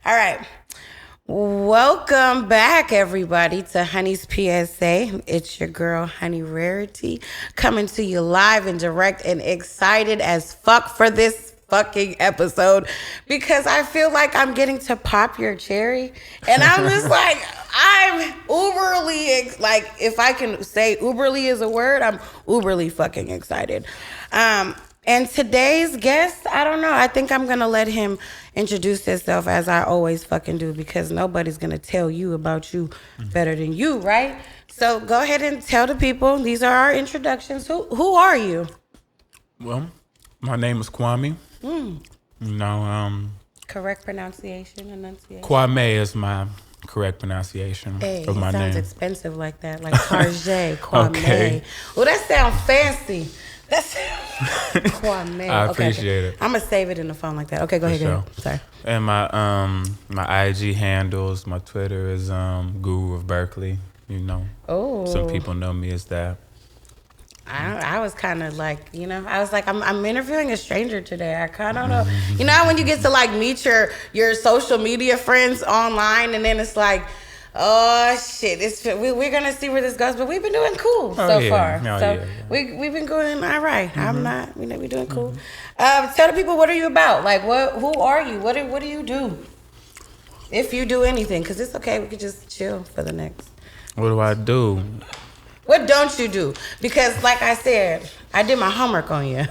All right. Welcome back, everybody, to Honey's PSA. It's your girl, Honey Rarity, coming to you live and direct and excited as fuck for this fucking episode because I feel like I'm getting to pop your cherry. And I'm just like, I'm uberly, like, if I can say uberly is a word, I'm uberly fucking excited. And today's guest, I don't know. I think I'm going to let him introduce himself as I always fucking do because nobody's going to tell you about you better than you, right? So go ahead and tell the people. These are our introductions. Who are you? Well, my name is Kwame. Correct pronunciation, enunciation. Kwame is my correct pronunciation of my sounds name. expensive like that, like Tarjay, Kwame. Okay. Well, that sounds fancy. That's Kwame. I appreciate it. I'm gonna save it in the phone like that. Okay, go ahead. Go ahead. Sorry. And my IG handles, my Twitter is Guru of Berkeley. You know, some people know me as that. I was kind of like, I was like, I'm interviewing a stranger today. I kind of don't know. You know how when you get to like meet your social media friends online, and then it's like, oh shit, we're gonna see where this goes, but we've been doing cool so far. We've been going all right. I'm not, we're doing cool. Tell the people, what are you about? Like, who are you? What do you do? If you do anything, because it's okay, we could just chill for the next. What do I do? What don't you do? Because, like I said, I did my homework on you.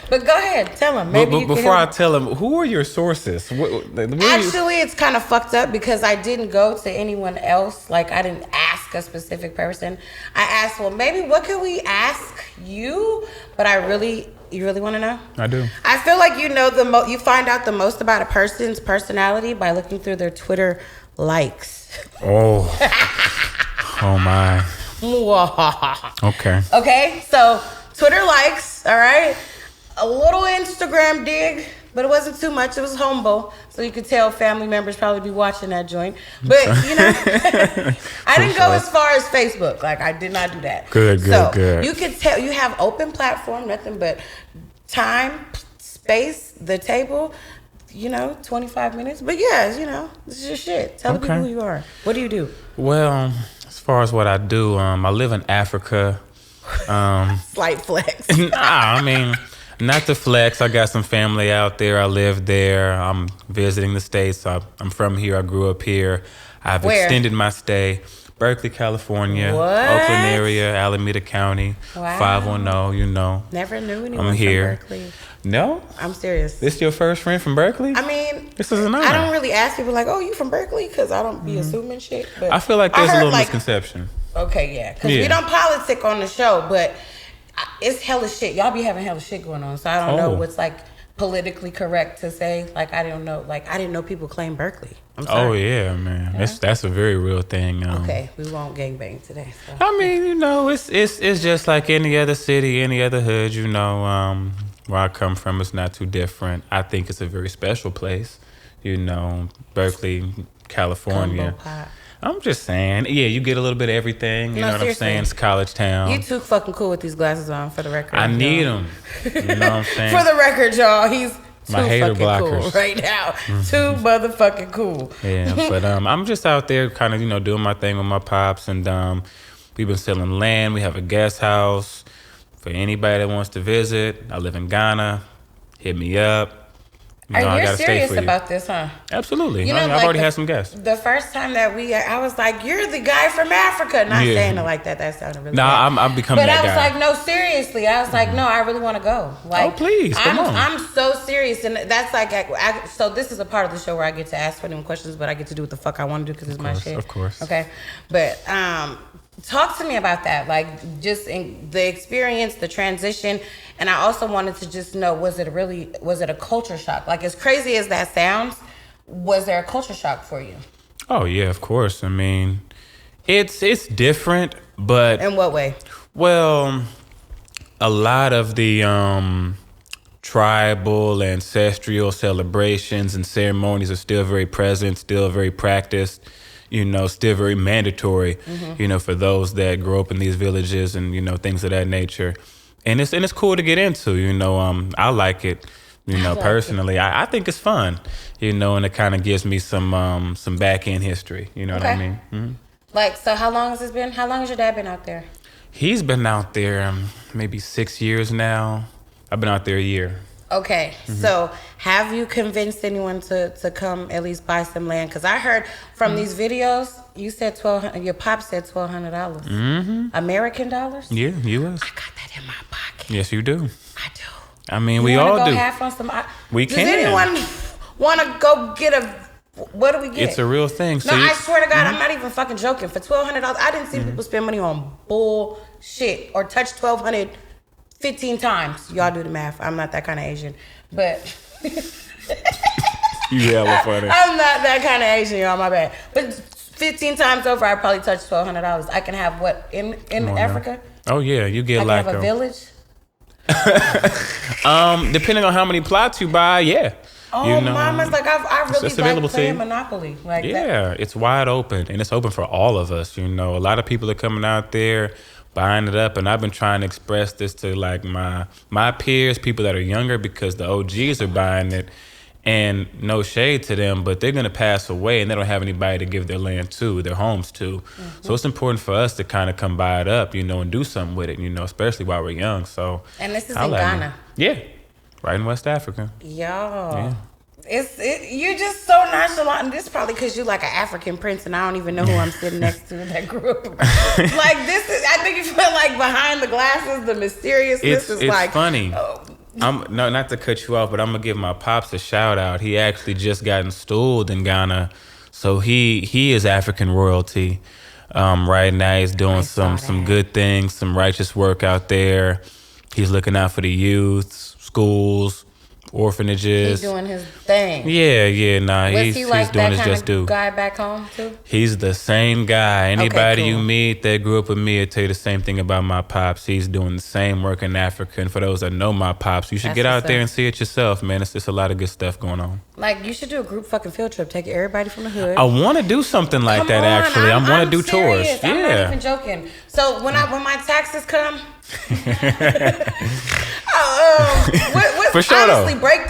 But go ahead, tell them. But before I tell them, who are your sources? Actually, it's kind of fucked up because I didn't go to anyone else. Like, I didn't ask a specific person. I asked, well, maybe what could we ask you? But you really want to know? I do. I feel like you know you find out the most about a person's personality by looking through their Twitter likes. Oh. Oh my. Okay. Okay, so Twitter likes, all right? A little Instagram dig, but it wasn't too much. It was humble, so you could tell family members probably be watching that joint. But, I didn't go as far as Facebook. Like, I did not do that. Good. You could tell you have open platform, nothing but time, space, the table, 25 minutes. But, yeah, this is your shit. Tell the people who you are. What do you do? Well, as far as what I do, I live in Africa. Slight flex. I mean, not to flex. I got some family out there. I live there. I'm visiting the States. I'm from here. I grew up here. I've extended my stay. Berkeley, California. What? Oakland area, Alameda County. Wow. 510, Never knew anyone I'm here. from Berkeley. No? I'm serious. This your first friend from Berkeley? I mean, this is an honor. I don't really ask people like, oh, you from Berkeley? Because I don't be assuming shit. But I feel like there's a little misconception. Okay, yeah. Because we don't politic on the show, but it's hella shit. Y'all be having hella shit going on. So I don't know what's like politically correct to say. Like, I don't know. Like, I didn't know people claim Berkeley. I'm sorry. Oh, yeah, man. Yeah? That's a very real thing. Okay, we won't gangbang today. So. I mean, it's just like any other city, any other hood, where I come from, it's not too different. I think it's a very special place, Berkeley, California. Combo pot. I'm just saying, yeah, you get a little bit of everything. You know what seriously. I'm saying? It's college town. You too fucking cool with these glasses on, for the record. I need them. You know what I'm saying? For the record, y'all, he's too my hater fucking blockers cool right now. Too motherfucking cool. Yeah, but I'm just out there kind of, doing my thing with my pops. And we've been selling land. We have a guest house for anybody that wants to visit. I live in Ghana. Hit me up. Are you serious about this, huh? Absolutely. I've already had some guests. The first time that I was like, you're the guy from Africa. Not saying it like that. That sounded really bad. I'm becoming that guy. But I was like, no, seriously. I was like, no, I really want to go. Like, oh, please, come on. I'm so serious. And that's like, so this is a part of the show where I get to ask for them questions, but I get to do what the fuck I want to do because it's my shit. Of course. Okay. But talk to me about that. Like, just in the experience, the transition. And I also wanted to just know, was it a culture shock? Like, as crazy as that sounds, was there a culture shock for you? Oh, yeah, of course. I mean, it's different, but... In what way? Well, a lot of the tribal, ancestral celebrations and ceremonies are still very present, still very practiced, still very mandatory, for those that grow up in these villages and, things of that nature. And it's cool to get into, I like it. You know, like personally, I think it's fun. You know, and it kind of gives me some back end history. You know what I mean? Mm-hmm. Like, so how long has this been? How long has your dad been out there? He's been out there maybe 6 years now. I've been out there a year. Okay, so have you convinced anyone to come at least buy some land? Because I heard from these videos, you said your pop said $1,200. American dollars? Yeah, U.S. I got that in my pocket. Yes, you do. I do. I mean, You we wanna all go do. half on some? We Does can. anyone want to go get a? What do we get? It's a real thing. So No, I swear to God, I'm not even fucking joking. For $1,200, I didn't see people spend money on bullshit or touch 1,200 15 times. Y'all do the math. I'm not that kind of Asian, but you hella funny. I'm not that kind of Asian, y'all. My bad. But 15 times over, I probably touched $1,200. I can have what in Africa? Oh yeah, you get I like can have a village. depending on how many plots you buy, yeah. Oh, you know, mama's like I really it's available like to you. playing Monopoly. Like that. Yeah, it's wide open and it's open for all of us. You know, a lot of people are coming out there buying it up, and I've been trying to express this to like my peers, people that are younger, because the OGs are buying it. And no shade to them, but they're gonna pass away, and they don't have anybody to give their land to, their homes to. So it's important for us to kind of come buy it up, you know, and do something with it, you know, especially while we're young. So. And this is in holla at me. Ghana. Yeah, right in West Africa. Y'all. You're just so nonchalant, and this is probably because you're like an African prince, and I don't even know who I'm sitting next to in that group. Like this is, I think you feel like behind the glasses, the mysteriousness is It's like funny. No, not to cut you off, but I'm gonna give my pops a shout out. He actually just got installed in Ghana, so he is African royalty. Right now, he's doing some good things, some righteous work out there. He's looking out for the youth, schools, orphanages. He's doing his thing. Yeah, nah, Was he's like doing that his kind just of due. guy back home too? He's the same guy. Anybody cool. you meet that grew up with me will tell you the same thing about my pops. He's doing the same work in Africa. And for those that know my pops, you should That's get out what's there up. and see it yourself, man. It's just a lot of good stuff going on. Like you should do a group fucking field trip. Take everybody from the hood. I want to do something like Come that, on, actually. I want I'm to do tours. serious. I'm not even joking. So when my taxes come, For sure, though. honestly, break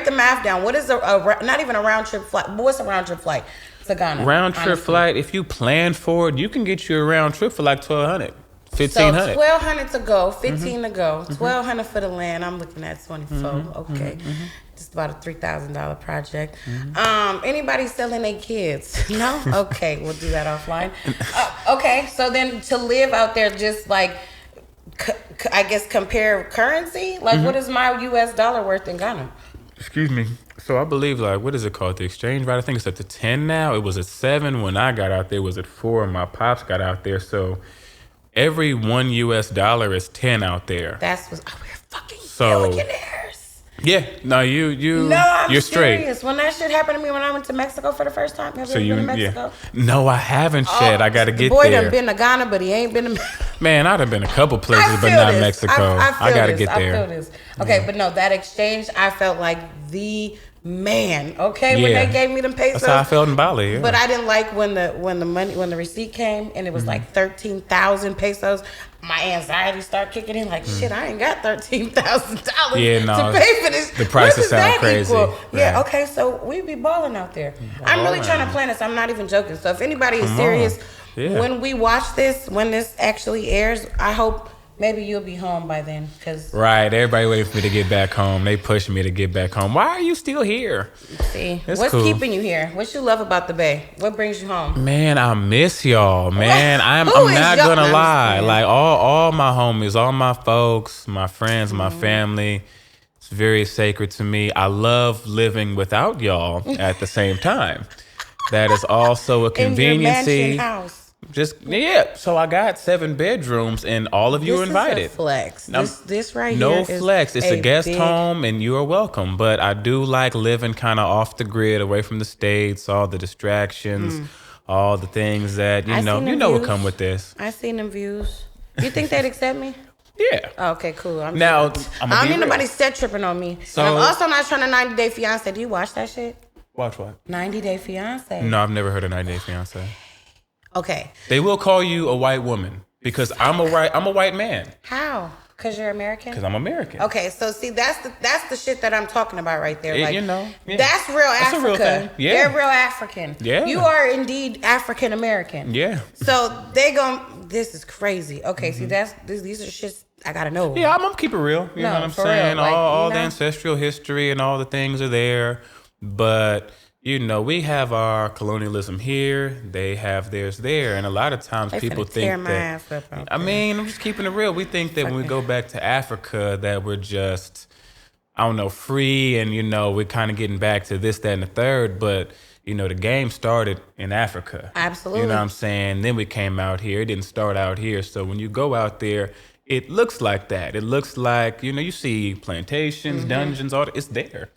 the math down. What is not even a round trip flight? But what's a round trip flight to Ghana? Round trip honestly? flight, if you plan for it, you can get you a round trip for like $1,200, So $1,500. $1,200 to go, $15 to go, $1,200 for the land. I'm looking at 24. Okay, just about a $3,000 project. Anybody selling their kids? No. Okay, we'll do that offline. Okay, so then to live out there, just like I guess compare currency. Like, what is my U.S. dollar worth in Ghana? Excuse me. So I believe, like, what is it called? The exchange rate? I think it's up to 10 now. It was at 7 when I got out there. It was at 4 when my pops got out there. So every $1 US is 10 out there. That's what we're fucking So- millionaires. Yeah. No, No, I'm you're straight. serious. When that shit happened to me when I went to Mexico for the first time, have you So ever you, been to Mexico? yeah. No, I haven't yet. I got to The get boy there. done been to Ghana, but he ain't been to Man, I'd have been a couple places, I but feel not this. Mexico. I I got to this. get there. I feel this. Okay, but no, that exchange, I felt like the man. Okay, when Yeah. they gave me them pesos. That's how I felt in Bali. Yeah. But I didn't like when the receipt came and it was like 13,000 pesos. My anxiety started kicking in. Like shit, I ain't got $13,000 Yeah, no, to pay for this. the prices What does sound that crazy. equal? Yeah. Yeah. Okay. So we be balling out there. I'm really trying to plan this. I'm not even joking. So if anybody is Come on. serious, Yeah. when we watch this, when this actually airs, I hope maybe you'll be home by then. Cause Right, everybody waiting for me to get back home. They pushing me to get back home. Why are you still here? see, It's what's cool. keeping you here? What you love about the Bay? What brings you home? Man, I miss y'all, man. I'm Who is not y'all? gonna I'm just lie. playing. Like all my homies, all my folks, my friends, my Mm-hmm. family. It's very sacred to me. I love living without y'all at the same time. That is also a In your mansion conveniency. house. Just yeah. So I got 7 bedrooms, and all of you This are invited. is a flex. Now, This right no here is flex. It's a guest big- home, and you are welcome. But I do like living kind of off the grid, away from the States, all the distractions, all the things that I you know seen the will views. come with this. I seen them views. You think they'd accept me? Yeah. Oh, okay, cool. I'm Now, tripping. I'ma I don't be need real. nobody set tripping on me. So- And I'm also not trying to 90 Day Fiance. Do you watch that shit? Watch what? 90 Day Fiance. No, I've never heard of 90 Day Fiance. Okay. They will call you a white woman because I'm a white man. How? Because you're American? Because I'm American. Okay, so see, that's the shit that I'm talking about right there. Like, you know, that's real That's Africa. a real thing. Yeah. They're real African. Yeah. You are indeed African American. Yeah. So they this is crazy. Okay, see, these are shits I gotta know. Yeah, I'm gonna keep it real. You know what I'm saying? Real. Like, all the ancestral history and all the things are there. But, you know, we have our colonialism here. They have theirs there. And a lot of times people think tear my that... ass up out I there. mean, I'm just keeping it real. We think that when we go back to Africa that we're just, I don't know, free and, you know, we're kind of getting back to this, that, and the third. But, you know, the game started in Africa. Absolutely. You know what I'm saying? Then we came out here. It didn't start out here. So when you go out there, it looks like that. It looks like, you know, you see plantations, dungeons, all that. It's there.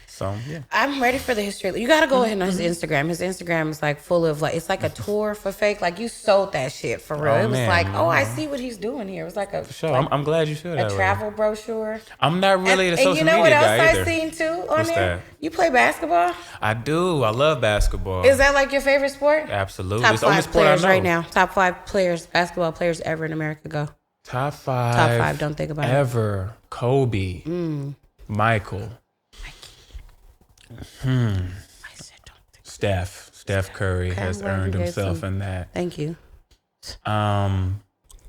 So, yeah. I'm ready for the history. You got to go ahead on his Instagram. His Instagram is like full of like, it's like a tour for fake. Like you sold that shit for real. Oh, it was man, like, I see what he's doing here. It was like a Sure, like I'm glad you feel that a way. travel brochure. I'm not really the social media guy. And you know what else either. I seen too on What's there? that? You play basketball? I do. I love basketball. Is that like your favorite sport? Absolutely. Top It's the only 5 sport I players know. right now. Top 5 players, basketball players ever in America. Go. Top 5. Top 5. Don't think about it. Ever. Kobe. Michael. I said don't think. Steph Curry has well, earned you gave himself some- in that. Thank you.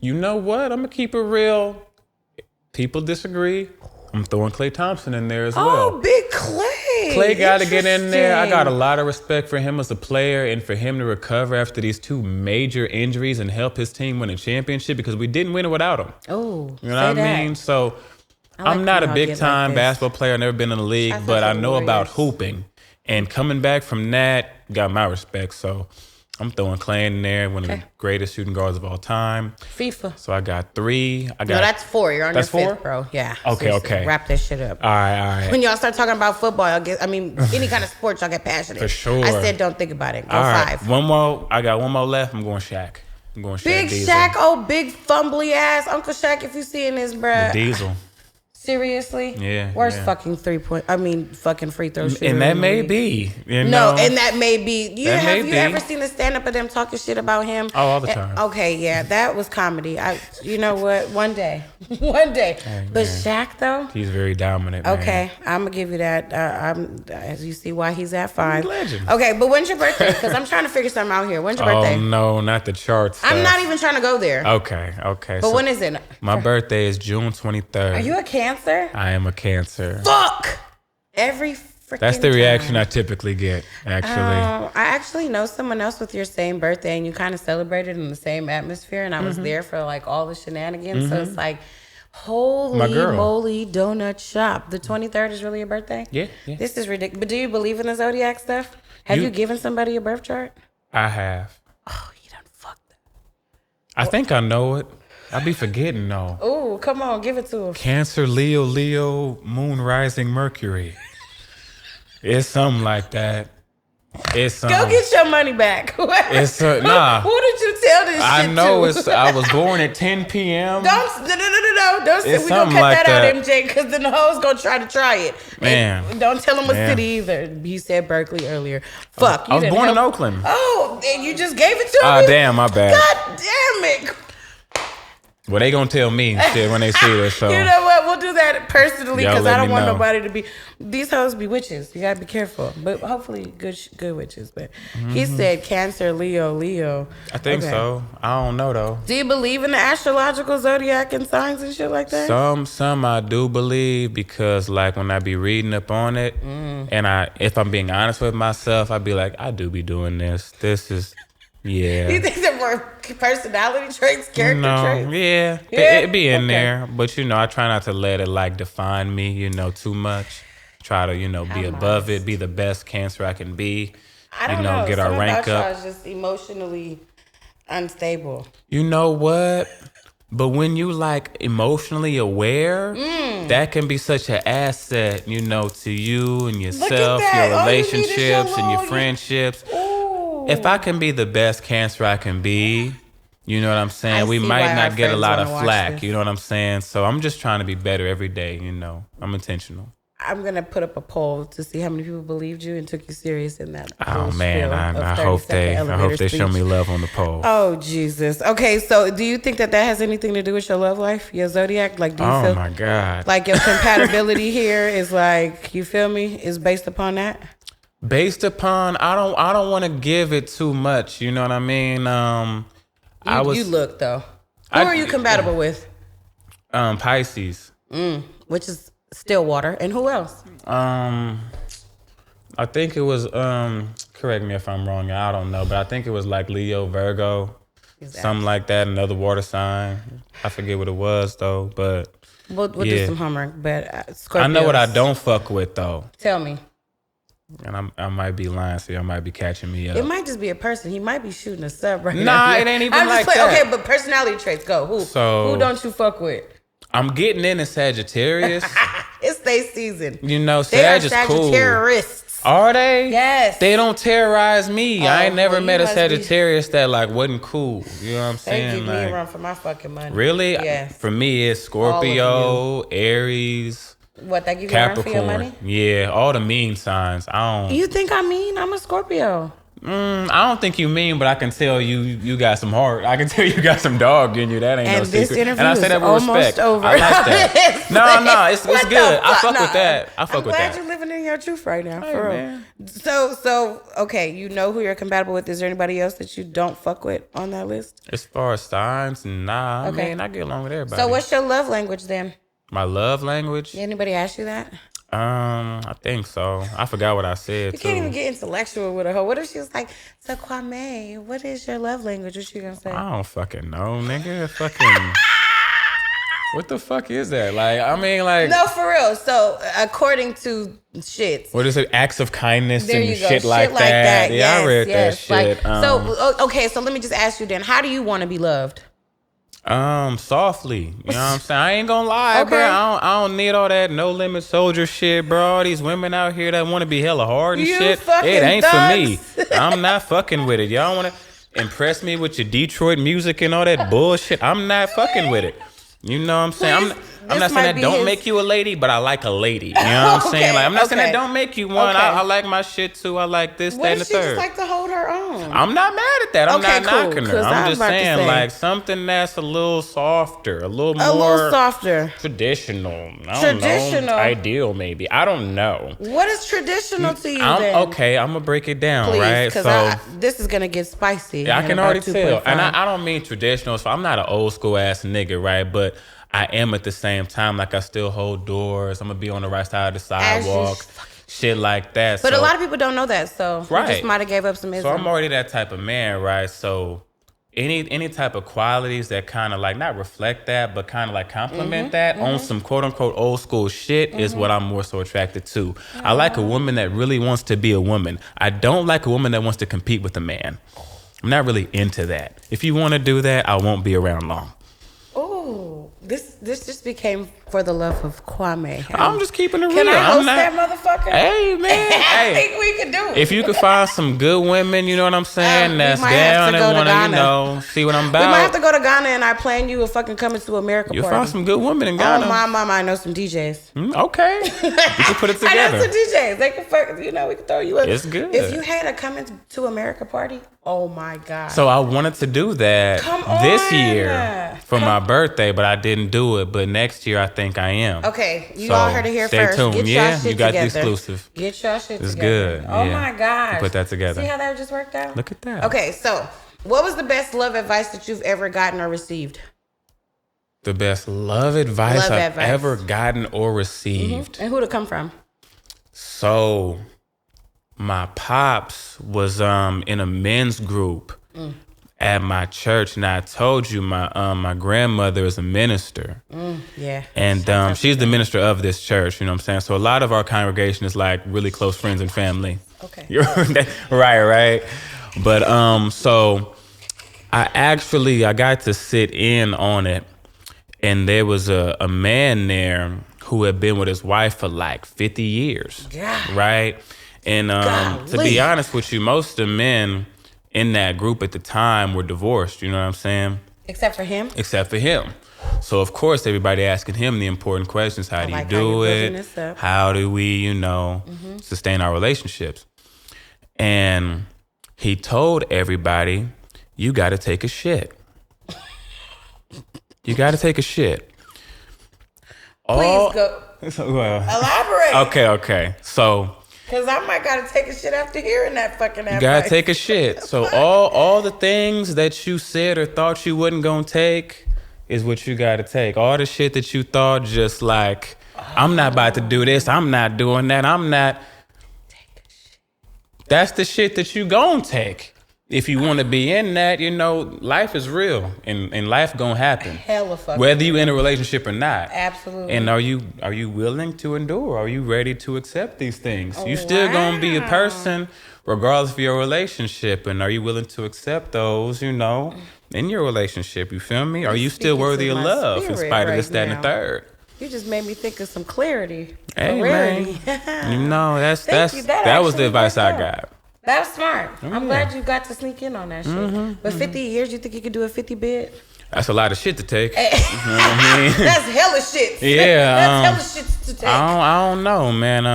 You know what? I'm gonna keep it real. People disagree. I'm throwing Klay Thompson in there as well. Oh, Big Clay. Clay got to get in there. I got a Interesting. lot of respect for him as a player and for him to recover after these 2 major injuries and help his team win a championship because we didn't win it without him. Oh, You know what I mean? So I'm not a big time basketball player. I've never been in the league, Shout out but to I the know about Warriors. hooping. And coming back from that got my respect. So I'm throwing Clay in there, one of the greatest shooting guards of all time. FIFA. So I got 3. I got No, that's 4. You're on your That's 4? 5th, bro. Yeah. Okay, seriously. okay. Wrap this shit up. all right. When y'all start talking about football, any kind of sports, y'all get passionate. For sure. I said don't think about it. Go All right. 5. One more. I got one more left. I'm going Shaq. I'm going Shaq Big Diesel. Shaq, big fumbly ass Uncle Shaq. If you seeing this, bruh. Diesel. Seriously? Yeah, Worst yeah. fucking fucking free throw shooter. And that in the may league. be. You No, know? and that may be. That may Have you be. ever seen the stand up of them talking shit about him? Oh, all the time. Okay, yeah, that was comedy. You know what? One day, one day. But Shaq though. He's very dominant. Man. Okay, I'm gonna give you that. As you see, why he's at 5. Legend. Okay, but when's your birthday? Because I'm trying to figure something out here. When's your birthday? Oh no, not the charts. I'm not even trying to go there. Okay. But when is it? My birthday is June 23rd. Are you a Cancer? I am a Cancer. Fuck. Every freaking. That's the reaction time. I typically get. Actually. I actually know someone else with your same birthday, and you kind of celebrated in the same atmosphere, and I was there for like all the shenanigans. So it's like, holy My girl. moly, donut shop. The 23rd is really your birthday? Yeah. This is ridiculous. But do you believe in the zodiac stuff? Have you given somebody a birth chart? I have. Oh, you done fucked them. I think I know it. I be forgetting though. Oh, come on, give it to him. Cancer, Leo, Moon, Rising, Mercury. It's something like that. It's Go get your money back. It's nah. Who did you tell this I shit know to? I was born at 10 p.m. No. Don't say It's we gonna something cut like that out, that. MJ, because then the hoes gonna try it. Man. And don't tell him what Man. city either. He said Berkeley earlier. Fuck. I was you didn't born in help. Oakland. Oh, and you just gave it to Ah, me? damn, my bad. God damn it. Well, they gonna tell me shit when they see this. So You know what? We'll do that personally Y'all because let I don't me want know. nobody to be. These hoes be witches. You gotta be careful. But hopefully good witches. But he said Cancer, Leo. I think Okay. so. I don't know though. Do you believe in the astrological zodiac and signs and shit like that? Some I do believe because like when I be reading up on it, and if I'm being honest with myself, I be like, I do be doing this. This is, yeah. You think they're more personality traits, character traits? Yeah, Yeah? it be in Okay. there, but I try not to let it like define me, too much. Try to, be above it, be the best Cancer I can be. I don't know. Get our Something rank about up. y'all is just emotionally unstable. You know what? But when you like emotionally aware, that can be such an asset, to you and yourself, that. your All you need is your relationships and your little- friendships. Ooh. If I can be the best Cancer I can be, you know what I'm saying? I We see might why not our get a friends lot wanna of watch flack, this. you know what I'm saying? So I'm just trying to be better every day, I'm intentional. I'm gonna put up a poll to see how many people believed you and took you serious in that. Oh man, I hope 30-second they elevator show speech. me love on the poll. Oh Jesus. Okay, so do you think that has anything to do with your love life, your zodiac? Like, do you Oh feel my God. like your compatibility here is like, you feel me, is based upon that? Based upon, I don't want to give it too much. You know what I mean? You look though. Who are you compatible with? Pisces. Which is Stillwater, and who else? I think it was correct me if I'm wrong, I don't know, but I think it was like Leo, Virgo, something like that, another water sign. I forget what it was though, but We'll do some homework, but Scorpios. I know what I don't fuck with though. Tell me. And I might be lying, so y'all might be catching me up. It might just be a person. He might be shooting us up right now. Nah, it ain't even like that. Okay, but personality traits, go. Who don't you fuck with? I'm getting into Sagittarius. It's their season. You know, They are Sag is cool. Sagittarists. Are they? Yes. They don't terrorize me. I ain't never well, met you a must Sagittarius that like wasn't cool. You know what I'm They saying? give me Like, a run for my fucking money. really? Yes. For me, it's Scorpio, Aries, What, they give you a run for your money? Capricorn. Yeah, all the mean signs. I don't. You think I mean? I'm a Scorpio. I don't think you mean, but I can tell you got some heart. I can tell you got some dog in you. That ain't And no this secret. interview And I say is that with almost respect. over. I like that. No, it's What good. the I fuck? fuck No, with that. I fuck I'm with glad that. you're living in your truth right now, Hey, for real. man. So okay, you know who you're compatible with. Is there anybody else that you don't fuck with on that list? As far as signs, nah. Okay. I mean, I get along with everybody. So what's your love language then? My love language? Anybody ask you that? I think so. I forgot what I said You too. can't even get intellectual with a hoe. What if she was like, so Kwame, what is your love language? What you gonna say? I don't fucking know, nigga. Fucking. What the fuck is that? Like, I mean, like. No, for real. So according to shit. What is it? Acts of kindness There and you go. shit like that. Yeah, Yes, I read yes. that shit. Okay, so let me just ask you then. How do you want to be loved? Softly. You know what I'm saying? I ain't gonna lie, Okay. bro. I don't need all that no limit soldier shit, bro. All these women out here that want to be hella hard and You shit. fucking It ain't for me. thugs. I'm not fucking with it. Y'all want to impress me with your Detroit music and all that bullshit? I'm not fucking with it. You know what I'm saying? I'm This not might saying that be don't his- make you a lady, but I like a lady. You know what I'm saying? Like, I'm not saying Okay. that don't make you one. Okay. I like my shit too. I like this, What that, and the if she just third. like to hold her own? I'm not mad at that. I'm Okay, not cool, knocking her. 'cause I I'm was just about to saying, say. like, something that's a little softer, a little more A little softer. traditional. I don't Traditional. know. Ideal, maybe. I don't know. What is traditional to you then? Okay, I'm gonna break it down, Please, right? because this is gonna get spicy. I in can about already tell. 2.5. And I don't mean traditional, so I'm not an old school ass nigga, right? But I am at the same time, like I still hold doors. I'm gonna be on the right side of the As you sidewalk, shit like that. But so, a lot of people don't know that, so you Right. just might have gave up some So ism. I'm already that type of man, right? So any type of qualities that kind of like not reflect that, but kind of like complement that on some quote unquote old school shit is what I'm more so attracted to. I like a woman that really wants to be a woman. I don't like a woman that wants to compete with a man. I'm not really into that. If you want to do that, I won't be around long. Ooh, this just became for the love of Kwame. I'm just keeping it real. Can I I'm host not, that motherfucker? Hey man, I hey. think we could do it. If you could find some good women, you know what I'm saying, We that's might have down to and go to want to, you Ghana. know, see what I'm We about. might have to go to Ghana and I plan you a fucking coming to America You'll party. find some good women in Oh Ghana. my mama, I know some DJs. Okay. We can put it I know together. some DJs. They can fuck, you know, we can throw you up. It's good. If you had a coming to America party, oh my God. So I wanted to do that Come this on. year for my birthday, but I didn't do it. But next year, I think I am. Okay, you So, all heard it here stay first. tuned. Get Yeah, y'all shit you got the together. exclusive. Get y'all shit It's together. good, Oh yeah. my gosh. Put that together. See how that just worked out? Look at that. Okay, so what was the best love advice that you've ever gotten or received? The best love advice Love I've advice. ever gotten or received. And who'd it come from? So my pops was in a men's group at my church, and I told you my grandmother is a minister. Yeah. And she's the minister of this church, you know what I'm saying? So a lot of our congregation is like really close friends and family. Okay. right. But so I got to sit in on it, and there was a man there who had been with his wife for like 50 years. God. Right? And to Golly. be honest with you, most of the men in that group at the time were divorced, you know what I'm saying? Except for him? Except for him. So of course everybody asking him the important questions. How do you like how do you're building it? this up. How do we, sustain our relationships? And he told everybody, you got to take a shit. You got to take a shit. Please go. Well, Elaborate. Okay. So, because I might gotta take a shit after hearing that fucking advice. You gotta take a shit. So all the things that you said or thought you wasn't gonna take is what you gotta take. All the shit that you thought just like, I'm not about to do this, I'm not doing that, I'm not. That's the shit that you gonna take. If you want to be in that, life is real and life gonna happen. Hella fucking whether you in a relationship or not. Absolutely. And are you willing to endure? Are you ready to accept these things? You still gonna be a person regardless of your relationship. And are you willing to accept those, in your relationship? You feel me? Are you still worthy of love in spite of this, that, and the third? You just made me think of some clarity. Hey, man. That was the advice I got. That's smart. I'm glad you got to sneak in on that shit. But 50 years, you think you could do a 50 bid? That's a lot of shit to take. You know what I mean? That's hella shit. Yeah. That's hella shit to take. I don't know, man.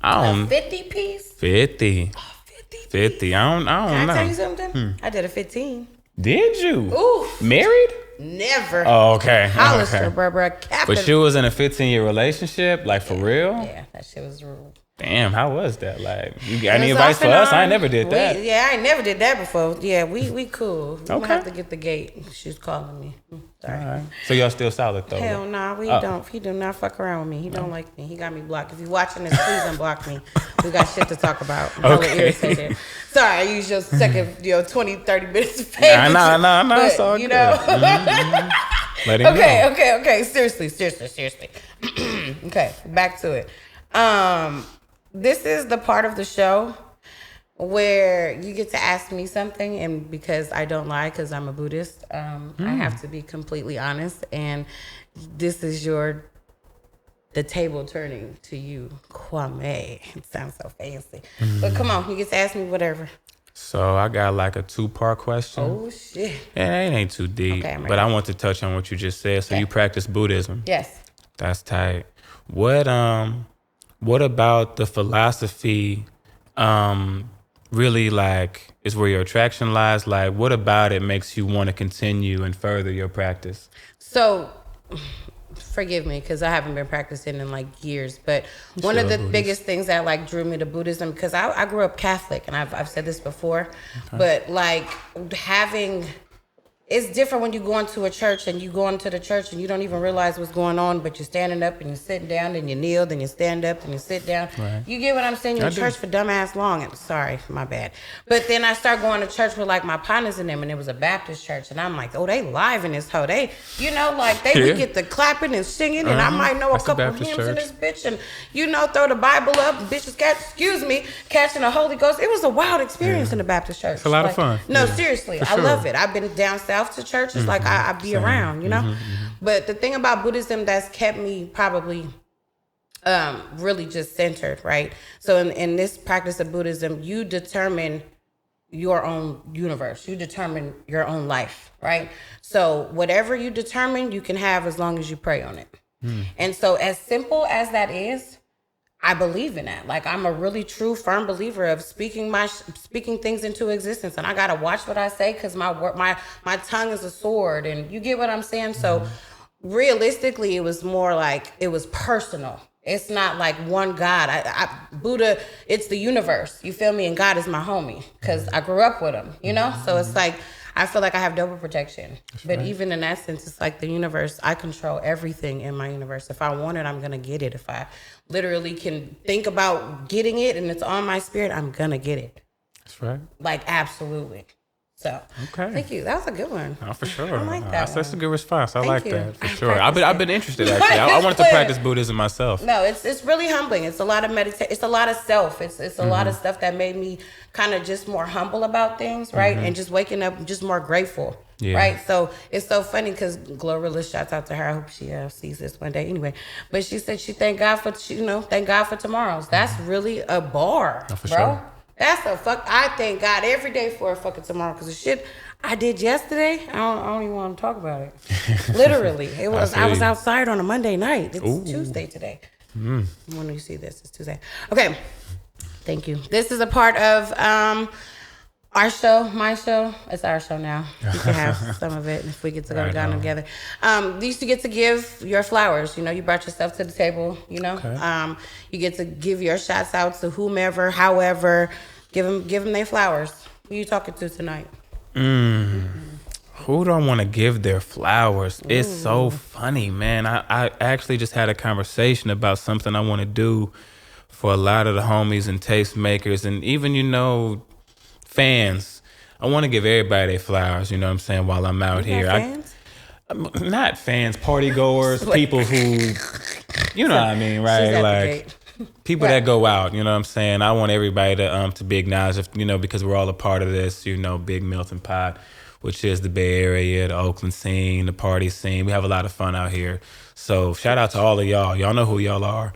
I don't. 50 piece? 50. Oh, 50. 50. I don't know. Can I tell you something? I did a 15. Did you? Ooh. Married? Never. Oh, okay. Hollister, bro. But you was in a 15-year relationship, like for real? Yeah, that shit was real. Damn, how was that? Like, you got any advice for us? I never did that. I ain't never did that before. Yeah, we cool. We don't have to get the gate. She's calling me. Sorry. All right. So y'all still solid though? Hell nah, we don't. He do not fuck around with me. He don't like me. He got me blocked. If you watching this, please unblock me. We got shit to talk about. I'm hella irritated. Sorry, I used your second, 20, 30 minutes of fame. Nah, it's all good. Let him know. Okay. Seriously. Okay, back to it. This is the part of the show where you get to ask me something, and because I don't lie, because I'm a Buddhist, I have to be completely honest, and this is the table turning to you, Kwame. It sounds so fancy. But come on, you get to ask me whatever. So I got like a 2-part question. Oh, shit. Yeah, it ain't too deep, okay, but I want to touch on what you just said. So you practice Buddhism? Yes. That's tight. What about the philosophy really like is where your attraction lies? Like, what about it makes you want to continue and further your practice? So, forgive me because I haven't been practicing in like years, but one of the biggest things that like drew me to Buddhism, because I grew up Catholic, and I've said this before, but like it's different when you go into a church and you go into the church and you don't even realize what's going on, but you're standing up and you're sitting down, and you kneel, then you stand up and you sit down. Right. You get what I'm saying? You're in church for dumbass long. And sorry, my bad. But then I start going to church with like my partners in them, and it was a Baptist church, and I'm like, oh, they live in this hoe. They, we get the clapping and singing, and I might know a couple of hymns in this bitch, and throw the Bible up, bitches catching the Holy Ghost. It was a wild experience in the Baptist church. It's a lot of fun. No, seriously, I love it. I've been down south to churches, like I be around, But the thing about Buddhism that's kept me probably really just centered, right? So in this practice of Buddhism, you determine your own universe. You determine your own life, right? So whatever you determine, you can have as long as you pray on it. And so as simple as that is, I believe in that. Like, I'm a really true, firm believer of speaking things into existence, and I gotta watch what I say because my tongue is a sword, and you get what I'm saying. So, realistically, it was more like it was personal. It's not like one God. Buddha, it's the universe. You feel me? And God is my homie because I grew up with him. So it's like I feel like I have double protection. But even in that sense, it's like the universe. I control everything in my universe. If I want it, I'm gonna get it. If I literally can think about getting it and it's on my spirit, I'm gonna get it. That's right. Like, absolutely. So, thank you. That was a good one. Oh, for sure. I like that. That's a good response. I like that for sure. I've been interested actually. I wanted to practice Buddhism myself. No, it's really humbling. It's a lot of meditation. It's a lot of self. It's a lot of stuff that made me kind of just more humble about things, right? And just waking up just more grateful. Yeah. Right. So it's so funny because Glorilla, shouts out to her. I hope she sees this one day. Anyway, but she said she thank God for tomorrows. That's really a bar, bro. Sure. That's I thank God every day for a fucking tomorrow, because the shit I did yesterday. I don't even want to talk about it. Literally, it was. I was outside on a Monday night. It's Tuesday today. When you see this, it's Tuesday. Okay, thank you. This is a part of our show, my show. It's our show now. You can have some of it if we get to go to Ghana together. You used to get to give your flowers. You know, you brought yourself to the table. You know, Okay. you get to give your shots out to whomever, however. Give them their flowers. Who you talking to tonight? Who do I want to give their flowers? It's so funny, man. I actually just had a conversation about something I want to do for a lot of the homies and tastemakers and even, fans. I want to give everybody their flowers, you know what I'm saying, while I'm out here. Fans? Not fans, party goers, people who, you know what I mean, right? She's at the Like gate. people that go out, you know what I'm saying? I want everybody to be acknowledged, because we're all a part of this, big melting pot, which is the Bay Area, the Oakland scene, the party scene. We have a lot of fun out here. So shout out to all of y'all. Y'all know who y'all are.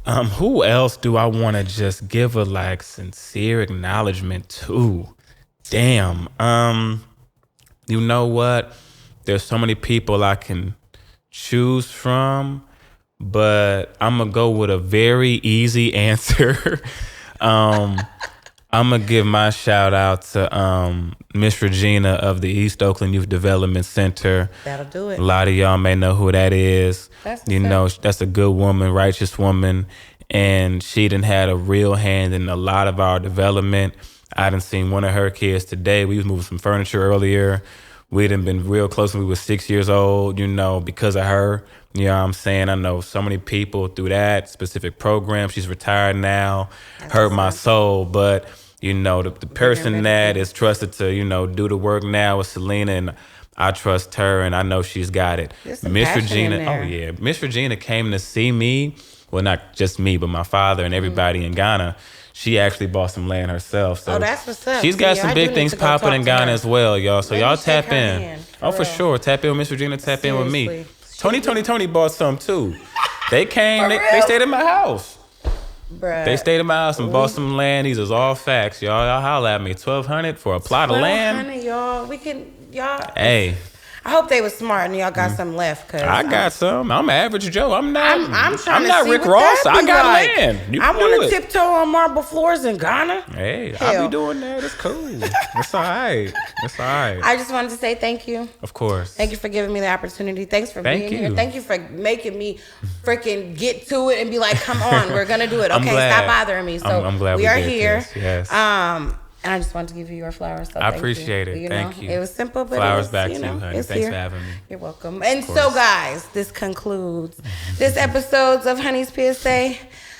Who else do I want to just give a sincere acknowledgement to? Damn. You know what? There's so many people I can choose from, but I'm gonna go with a very easy answer. I'm gonna give my shout out to Miss Regina of the East Oakland Youth Development Center. That'll do it. A lot of y'all may know who that is. That's That's a good woman, righteous woman, and she done had a real hand in a lot of our development. I done seen one of her kids today. We was moving some furniture earlier. We done been real close when we were 6 years old, because of her. You know what I'm saying? I know so many people through that specific program. She's retired now. Hurt my soul. But, the person that is trusted to, do the work now is Selena, and I trust her, and I know she's got it. Miss Regina, oh yeah. Miss Regina came to see me. Well, not just me, but my father and everybody in Ghana. She actually bought some land herself. So that's what's up. She's got some big things popping in Ghana as well, y'all. So y'all tap in. For sure. Tap in with Miss Regina. Tap in with me. Tony bought some too. They came. They stayed at my house. Bruh. They stayed at my house and bought some land. These is all facts, y'all. Y'all holler at me. $1,200 for a plot of land. $1,200, y'all. Hey. I hope they was smart and y'all got something left. Cause I got some. I'm average Joe. I'm not. I'm trying I'm to not see Rick what Ross. that I be got like. land. You I can want do to it. tiptoe on marble floors in Ghana. Hey, Hell. I be doing that. It's cool. It's all right. It's all right. I just wanted to say thank you. Of course. Thank you for giving me the opportunity. Thanks for Thank being you. here. Thank you for making me freaking get to it and be like, come on, we're gonna do it. I'm Okay, glad. stop bothering me. So I'm glad we we are did here. this. Yes. And I just wanted to give you your flowers. So I thank appreciate you. it. Thank you. It was simple, but Flowers it was, back to you, honey. it's Thanks here. for having me. You're welcome. And so, guys, this concludes this episode of Honey's PSA.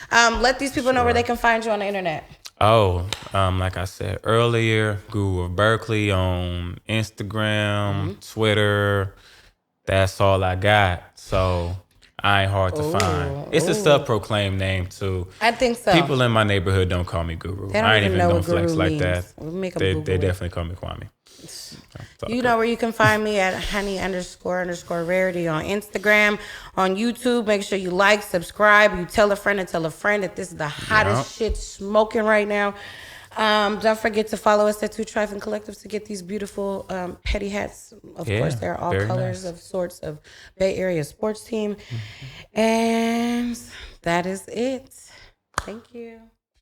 Let these people know where they can find you on the internet. Oh, like I said earlier, Guru of Berkeley on Instagram, Twitter. That's all I got. So I ain't hard to find. It's a self-proclaimed name too. I think so. People in my neighborhood don't call me Guru. They don't I ain't even even know gonna what Guru flex like means. that. We'll make 'em They Google it. definitely call me Kwame. You know where you can find me at honey__rarity on Instagram, on YouTube. Make sure you like, subscribe. You tell a friend that this is the hottest shit smoking right now. Don't forget to follow us at Two Trifling Collective to get these beautiful petty hats. Of course, they're all colors of sorts of Bay Area sports team. And that is it. Thank you.